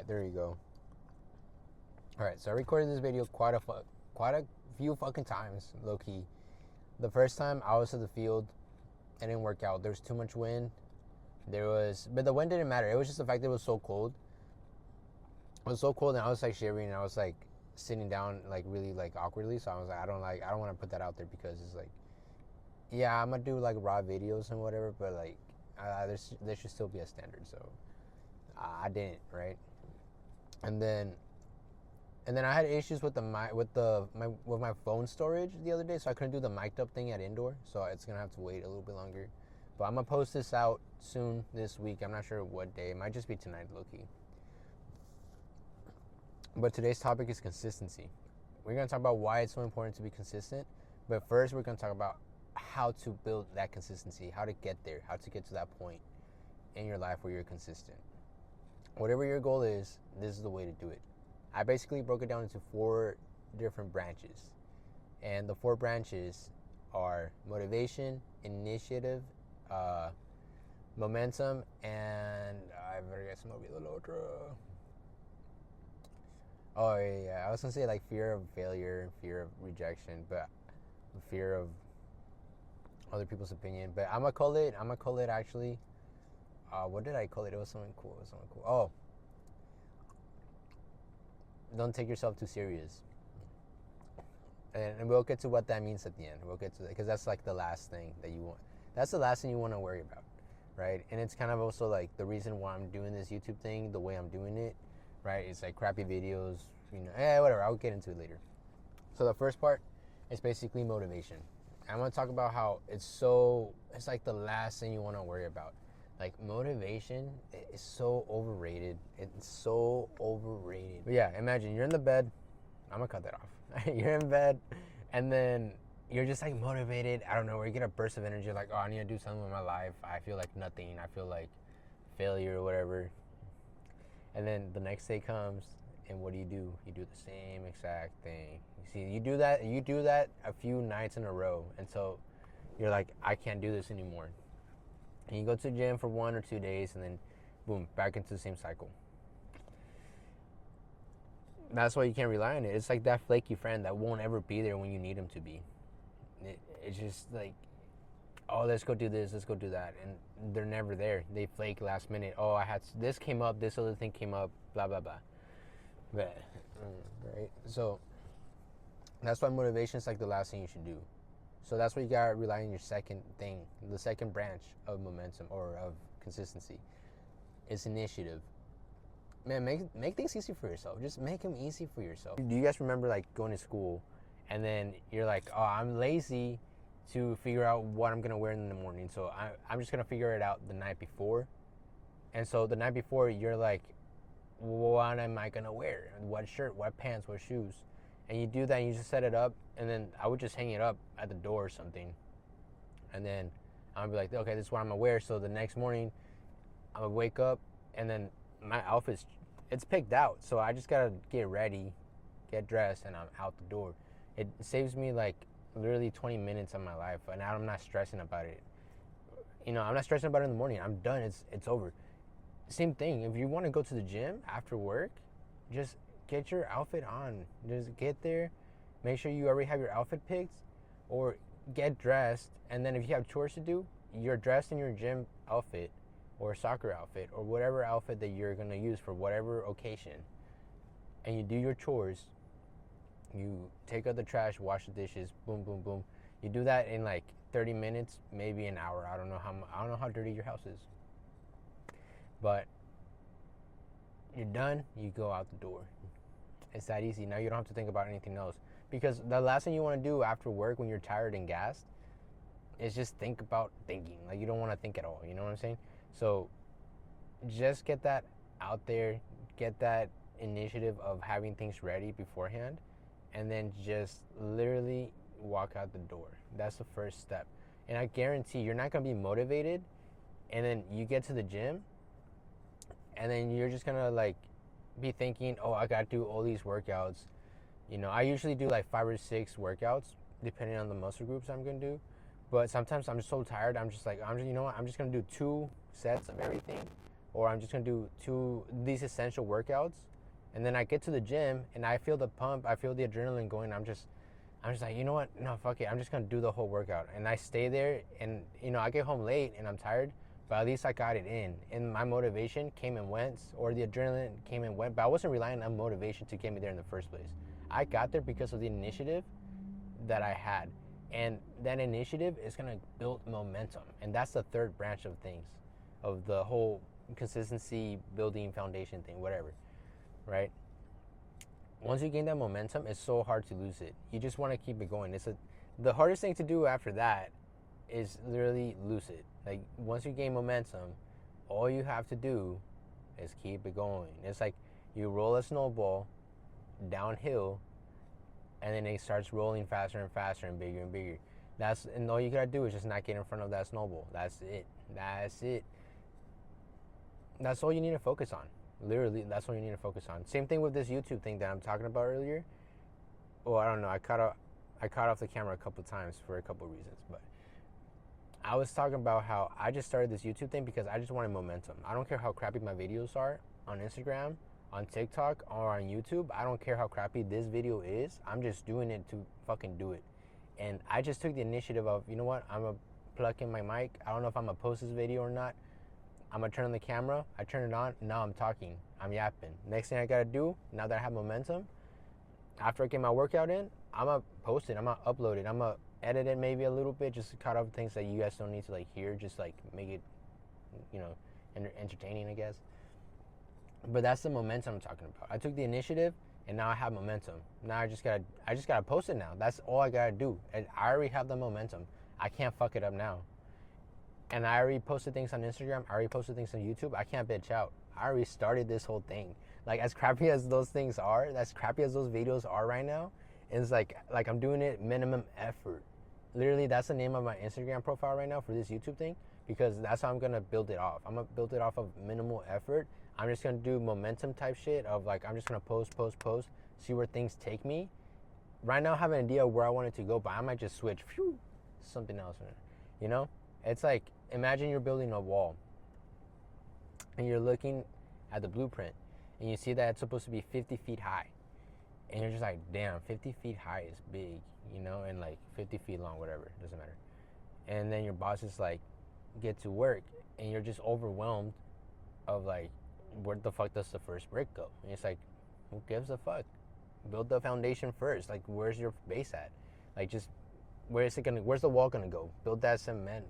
Alright, there you go. Alright, so I recorded this video quite a few fucking times, low key. The first time I was to the field, it didn't work out. There was too much wind. But the wind didn't matter. It was just the fact that it was so cold. It was so cold, and I was like shivering, and I was like sitting down like really like awkwardly. So I was like, I don't want to put that out there because it's like, yeah, I'm gonna do like raw videos and whatever, but like there should still be a standard. So I didn't, right? And then I had issues with my phone storage the other day, so I couldn't do the mic'd up thing at indoor. So it's gonna have to wait a little bit longer. But I'm gonna post this out soon this week. I'm not sure what day. It might just be tonight, low-key. But today's topic is consistency. We're gonna talk about why it's so important to be consistent. But first, we're gonna talk about how to build that consistency, how to get there, how to get to that point in your life where you're consistent. Whatever your goal is, this is the way to do it. I basically broke it down into 4 different branches. And the 4 branches are motivation, initiative, momentum, and I better get some more the otro. Oh yeah, I was gonna say like fear of failure, fear of rejection, but fear of other people's opinion. But I'm gonna call it actually. What did I call it? It was something cool. Oh, don't take yourself too serious. And we'll get to what that means at the end. We'll get to that because that's like the last thing that you want. That's the last thing you want to worry about, right? And it's kind of also like the reason why I'm doing this YouTube thing the way I'm doing it, right? It's like crappy videos, whatever. I'll get into it later. So the first part is basically motivation. I'm gonna talk about how it's like the last thing you want to worry about. Like motivation is so overrated. It's so overrated. But yeah, imagine you're in the bed. I'm gonna cut that off. You're in bed, and then you're just like motivated. I don't know, where you get a burst of energy, like, oh, I need to do something with my life. I feel like nothing. I feel like failure or whatever. And then the next day comes, and what do? You do the same exact thing. You see, you do that a few nights in a row, and so you're like, I can't do this anymore. And you go to the gym for 1 or 2 days, and then boom, back into the same cycle. That's why you can't rely on it. It's like that flaky friend that won't ever be there when you need him to be. It's just like, oh, let's go do this, let's go do that, and they're never there. They flake last minute. Oh, this came up, this other thing came up, blah blah blah. But, right? So that's why motivation is like the last thing you should do. So that's why you gotta rely on your second thing, the second branch of momentum or of consistency. It's initiative. Man, make things easy for yourself. Just make them easy for yourself. Do you guys remember like going to school and then you're like, oh, I'm lazy to figure out what I'm gonna wear in the morning, so I'm just gonna figure it out the night before. And so the night before you're like, what am I gonna wear? What shirt, what pants, what shoes? And you do that and you just set it up, and then I would just hang it up at the door or something. And then I'll be like, okay, this is what I'm gonna wear. So the next morning I would wake up and then my outfit's picked out, so I just gotta get ready, get dressed, and I'm out the door. It saves me like literally 20 minutes of my life, and I'm not stressing about it. I'm not stressing about it in the morning. I'm done. It's over. Same thing. If you want to go to the gym after work, just get your outfit on. Just get there. Make sure you already have your outfit picked, or get dressed. And then if you have chores to do, you're dressed in your gym outfit or soccer outfit or whatever outfit that you're going to use for whatever occasion, and you do your chores. You take out the trash, wash the dishes, boom, boom, boom. You do that in like 30 minutes, maybe an hour. I don't know how dirty your house is. But you're done, you go out the door. It's that easy. Now you don't have to think about anything else. Because the last thing you want to do after work when you're tired and gassed is just think about thinking. Like, you don't want to think at all. You know what I'm saying? So just get that out there, get that initiative of having things ready beforehand, and then just literally walk out the door. That's the first step. And I guarantee you're not going to be motivated, and then you get to the gym, and then you're just going to like be thinking, oh, I got to do all these workouts. I usually do like 5 or 6 workouts depending on the muscle groups I'm going to do. But sometimes I'm so tired, I'm just like, you know what, I'm just going to do 2 sets of everything, or I'm just gonna do these essential workouts, and then I get to the gym and I feel the pump, I feel the adrenaline going. I'm just like, you know what? No, fuck it. I'm just gonna do the whole workout, and I stay there, and I get home late and I'm tired, but at least I got it in, and my motivation came and went, or the adrenaline came and went. But I wasn't relying on motivation to get me there in the first place. I got there because of the initiative that I had, and that initiative is gonna build momentum, and that's the third branch of things, of the whole consistency building foundation thing, whatever, right? Once you gain that momentum, it's so hard to lose it. You just want to keep it going. The hardest thing to do after that is literally lose it. Like, once you gain momentum, all you have to do is keep it going. It's like you roll a snowball downhill, and then it starts rolling faster and faster and bigger and bigger. And all you gotta do is just not get in front of that snowball. That's it. That's all you need to focus on. Literally, that's all you need to focus on. Same thing with this YouTube thing that I'm talking about earlier. Well, I don't know. I cut off the camera a couple times for a couple reasons, but I was talking about how I just started this YouTube thing because I just wanted momentum. I don't care how crappy my videos are on Instagram, on TikTok, or on YouTube. I don't care how crappy this video is. I'm just doing it to fucking do it. And I just took the initiative of, you know what? I'm going to plug in my mic. I don't know if I'm going to post this video or not. I'm going to turn on the camera. I turn it on. Now I'm talking. I'm yapping. Next thing I got to do, now that I have momentum, after I get my workout in, I'm going to post it. I'm going to upload it. I'm going to edit it maybe a little bit, just to cut off things that you guys don't need to like hear, just like make it, entertaining, I guess. But that's the momentum I'm talking about. I took the initiative, and now I have momentum. Now I just gotta post it now. That's all I gotta do. And I already have the momentum. I can't fuck it up now. And I already posted things on Instagram. I already posted things on YouTube. I can't bitch out. I already started this whole thing. Like, as crappy as those things are, as crappy as those videos are right now, it's like I'm doing it minimum effort. Literally, that's the name of my Instagram profile right now for this YouTube thing, because that's how I'm gonna build it off. I'm gonna build it off of minimal effort. I'm just gonna do momentum type shit of like, I'm just gonna post, see where things take me. Right now I have an idea of where I want it to go, but I might just switch something else. It's like, imagine you're building a wall and you're looking at the blueprint and you see that it's supposed to be 50 feet high, and you're just like, damn, 50 feet high is big, and like 50 feet long, whatever, doesn't matter. And then your boss is like, get to work, and you're just overwhelmed of like, where the fuck does the first brick go? And it's like, who gives a fuck? Build the foundation first. Like, where's your base at? Like, just where's the wall gonna go? Build that cement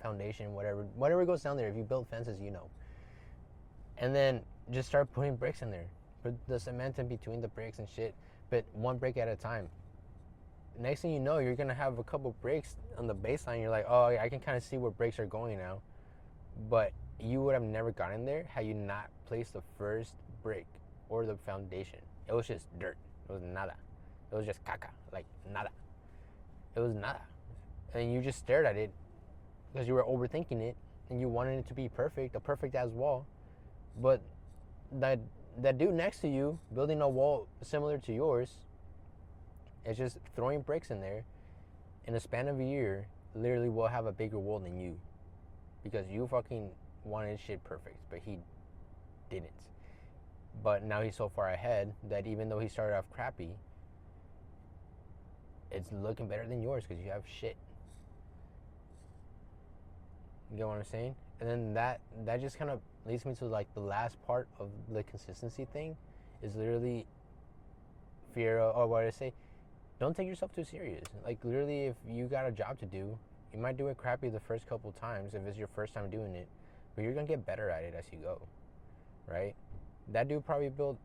foundation, whatever goes down there. If you build fences, and then just start putting bricks in there. Put the cement in between the bricks and shit, but one brick at a time. Next thing you know, you're gonna have a couple bricks on the baseline. You're like, oh, I can kind of see where bricks are going now. But you would have never gotten there had you not placed the first brick or the foundation. It was just dirt. It was nada. It was just caca. Like, nada. It was nada. And you just stared at it because you were overthinking it and you wanted it to be perfect, a perfect as wall. But that dude next to you, building a wall similar to yours, is just throwing bricks in there. In a span of a year, literally will have a bigger wall than you. Because you fucking wanted shit perfect, but he didn't. But now he's so far ahead that even though he started off crappy, it's looking better than yours because you have shit. You get what I'm saying? And then that just kind of leads me to like the last part of the consistency thing, is literally fear of, or what did I say? Don't take yourself too serious. Like, literally, if you got a job to do, you might do it crappy the first couple times if it's your first time doing it, but you're gonna get better at it as you go, right? That dude probably built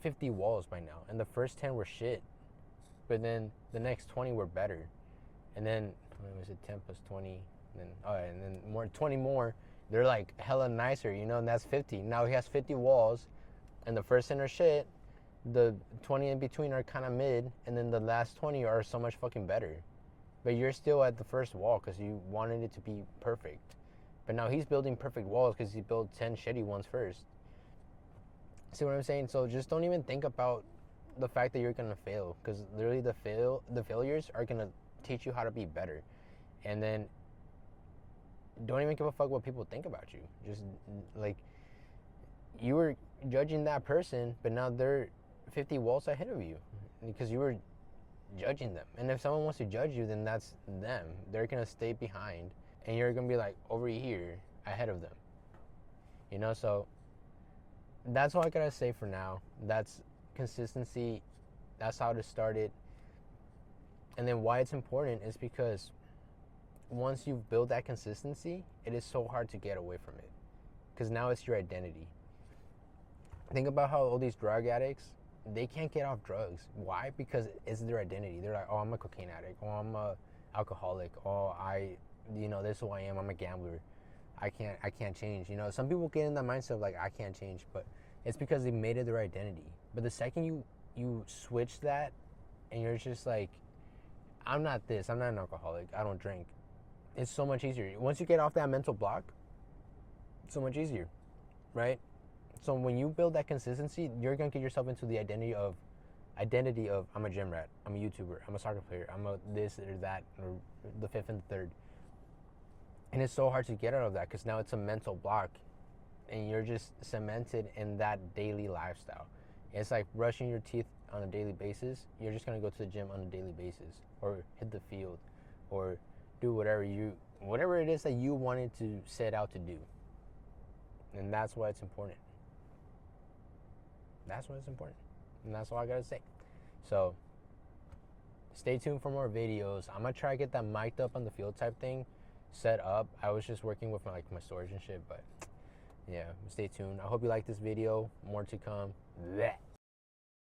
50 walls by now, and the first 10 were shit, but then the next 20 were better, and then was it 10 plus 20, and then 20 more. They're like hella nicer, and that's 50. Now he has 50 walls, and the first 10 are shit. The 20 in between are kind of mid, and then the last 20 are so much fucking better. But you're still at the first wall because you wanted it to be perfect. But now he's building perfect walls because he built 10 shitty ones first. See what I'm saying? So just don't even think about the fact that you're going to fail, because literally the failures are going to teach you how to be better. And then don't even give a fuck what people think about you. Just like, judging that person, but now they're 50 walls ahead of you because you were judging them. And if someone wants to judge you, then that's them. They're gonna stay behind, and you're gonna be like over here ahead of them. You know, so that's all I gotta say for now. That's consistency. That's how to start it. And then why it's important is because once you've built that consistency, it is so hard to get away from it, because now it's your identity. Think about how all these drug addicts, they can't get off drugs. Why? Because it's their identity. They're like, oh, I'm a cocaine addict. Oh, I'm a alcoholic. Oh, this is who I am. I'm a gambler. I can't change. You know, some people get in that mindset of like, I can't change, but it's because they made it their identity. But the second you switch that, and you're just like, I'm not this. I'm not an alcoholic. I don't drink. It's so much easier. Once you get off that mental block, it's so much easier, right? So when you build that consistency, you're gonna get yourself into the identity of I'm a gym rat, I'm a YouTuber, I'm a soccer player, I'm a this or that, or the fifth and the third. And it's so hard to get out of that because now it's a mental block, and you're just cemented in that daily lifestyle. It's like brushing your teeth on a daily basis. You're just gonna go to the gym on a daily basis, or hit the field, or do whatever it is that you wanted to set out to do. And that's why it's important. That's why it's important. And that's all I gotta say. So stay tuned for more videos. I'm gonna try to get that mic'd up on the field type thing set up. I was just working with my storage and shit, but yeah, stay tuned. I hope you like this video. More to come. Blech.